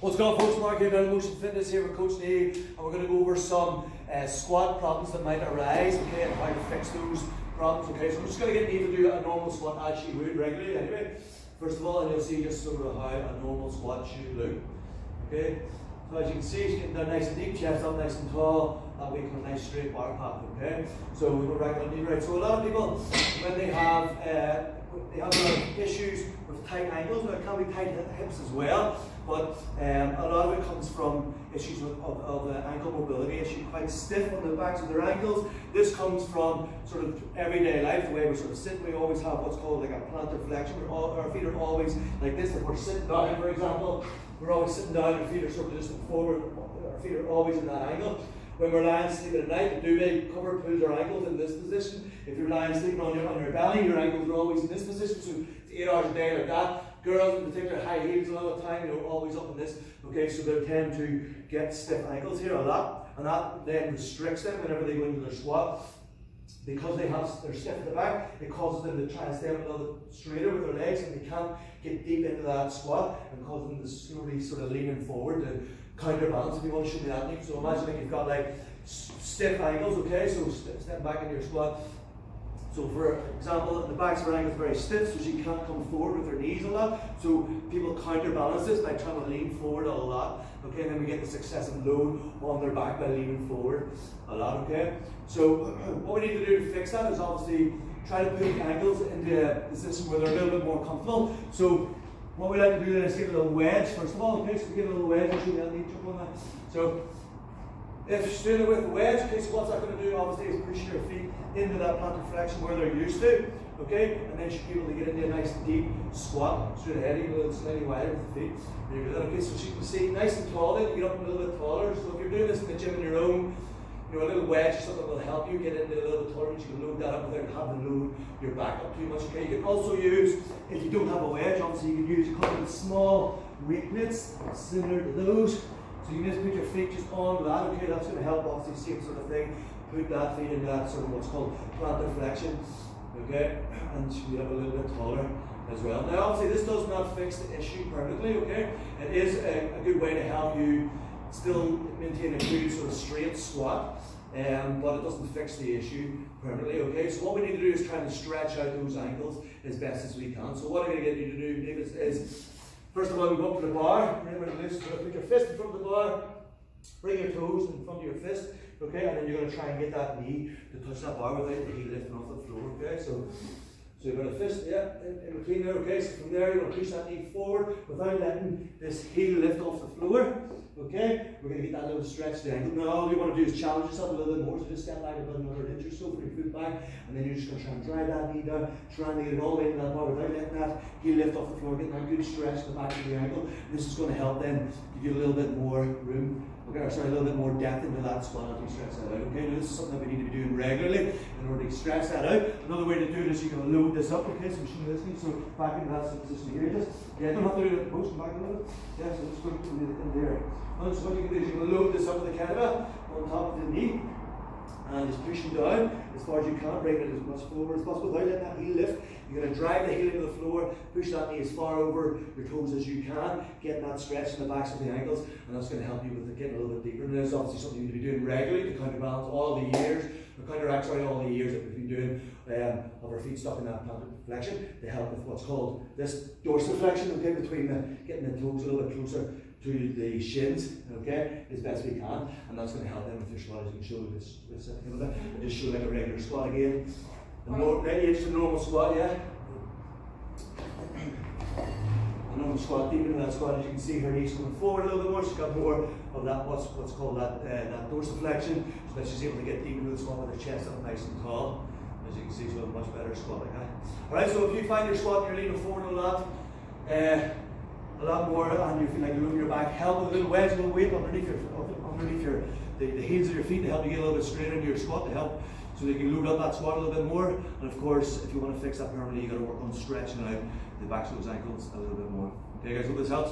What's going on, folks? Mark here, down Motion Fitness here with Coach Neil, and we're going to go over some squat problems that might arise, okay, and how to fix those problems, okay. So I'm just going to get Neil to do a normal squat as she would regularly anyway. First of all, and you'll see just sort of how a normal squat should look, okay. So as you can see, she's getting down nice and deep, chest up nice and tall, that way come a nice straight bar path, okay. So we go right on knee right. So a lot of people, when they have a lot of issues with tight ankles, but it can be tight hips as well. But a lot of it comes from issues of ankle mobility, issue quite stiff on the backs of their ankles. This comes from sort of everyday life, the way we're sort of sitting. We always have what's called like a plantar flexion. Our feet are always like this. If we're sitting down, for example, we're always sitting down, our feet are sort of just forward, our feet are always in that angle. When we're lying sleeping at night, the duvet cover pulls our ankles in this position. If you're lying sleeping on your belly, your ankles are always in this position. So it's 8 hours a day like that. Girls in particular, high heels a lot of the time, you're always up in this. Okay, so they tend to get stiff ankles here a lot, and that then restricts them whenever they go into their squat. Because they're stiff at the back, it causes them to try and stand a little bit straighter with their legs, and they can't get deep into that squat, and cause them to slowly sort of leaning forward to counterbalance. If you want to show me that, Nick. So imagine like you've got like stiff ankles, okay, so step back into your squat. So for example, the backs of her ankles are very stiff, so she can't come forward with her knees a lot. So people counterbalance this by trying to lean forward a lot. Okay, and then we get this excessive load on their back by leaning forward a lot, okay? So what we need to do to fix that is obviously try to put the ankles into a position where they're a little bit more comfortable. So what we like to do then is give a little wedge, first of all, okay? So we give a little wedge, I'll show you that knee jump on that. So if you're doing it with the wedge, okay, so what's that going to do obviously is push your feet into that plantar flexion where they're used to, okay? And then she'll be able to get into a nice deep squat, straight ahead, even a little slightly wider with the feet. There you go. Okay, so she can see nice and tall then, you get up a little bit taller. So if you're doing this in the gym on your own, you know, a little wedge or something will help you get into a little bit taller, but you can load that up without having to load your back up too much, okay? You can also use, if you don't have a wedge, obviously you can use a couple of small weight mitts, similar to those. So you can just put your feet just on that, okay? That's going to help, obviously, same sort of thing. Put that feet in that sort of what's called plantar flexion, okay? And you have a little bit taller as well. Now, obviously, this does not fix the issue permanently, okay? It is a good way to help you still maintain a good sort of straight squat, but it doesn't fix the issue permanently, okay? So what we need to do is try to stretch out those ankles as best as we can. So what I'm going to get you to do, David, is first of all, we go up to the bar, bring it loose, so put your fist in front of the bar, bring your toes in front of your fist, okay, and then you're going to try and get that knee to touch that bar without the heel lifting off the floor, okay, so you've got a fist, yeah, in between there, okay, so from there you're going to push that knee forward without letting this heel lift off the floor, okay, we're going to get that little stretch to the ankle. Now all you want to do is challenge yourself a little bit more, so just step back about another inch or so, put your foot back, and then you're just going to try and drive that knee down, try and get it all the way into that bar without letting that heel lift off the floor, getting that good stretch to the back of the ankle. This is going to help then give you a little bit more room, okay, or sorry, a little bit more depth into that squat after you stretch that out, okay. Now this is something that we need to be doing regularly in order to stretch that out. Another way to do it is you can load this up, okay, so show this knee, so back into that position here, just, yeah, don't have to do it post back a little bit, yeah, so just go in there. And so what you can do is you can load this up with the kettlebell on top of the knee, and just push them down as far as you can, bring it as much forward as possible without letting that heel lift. You're going to drive the heel into the floor, push that knee as far over your toes as you can, getting that stretch in the backs of the ankles, and that's going to help you with getting a little bit deeper. And this is obviously something you need to be doing regularly to counterbalance all the years, or counteract all the years that we've been doing of our feet stuck in that plantar flexion to help with what's called this dorsiflexion, okay, between getting the toes a little bit closer to the shins, okay, as best we can, and that's going to help them with your squat. As you can show this a little bit, and just show like a regular squat again. Just a normal squat, yeah. A normal squat, deep into that squat. As you can see, her knees coming forward a little bit more. She's got more of that what's called that dorsiflexion, so that she's able to get deep into the squat with her chest up nice and tall. As you can see, she's got a much better squat like that. All right, so if you find your squat and you're leaning forward a lot more, and you feel like you're moving your back, help with a little wedge, a little weight underneath the heels of your feet to help you get a little bit straighter into your squat, to help so that you can load up that squat a little bit more. And of course, if you want to fix that permanently, you got to work on stretching out the backs of those ankles a little bit more. Okay guys, hope this helps.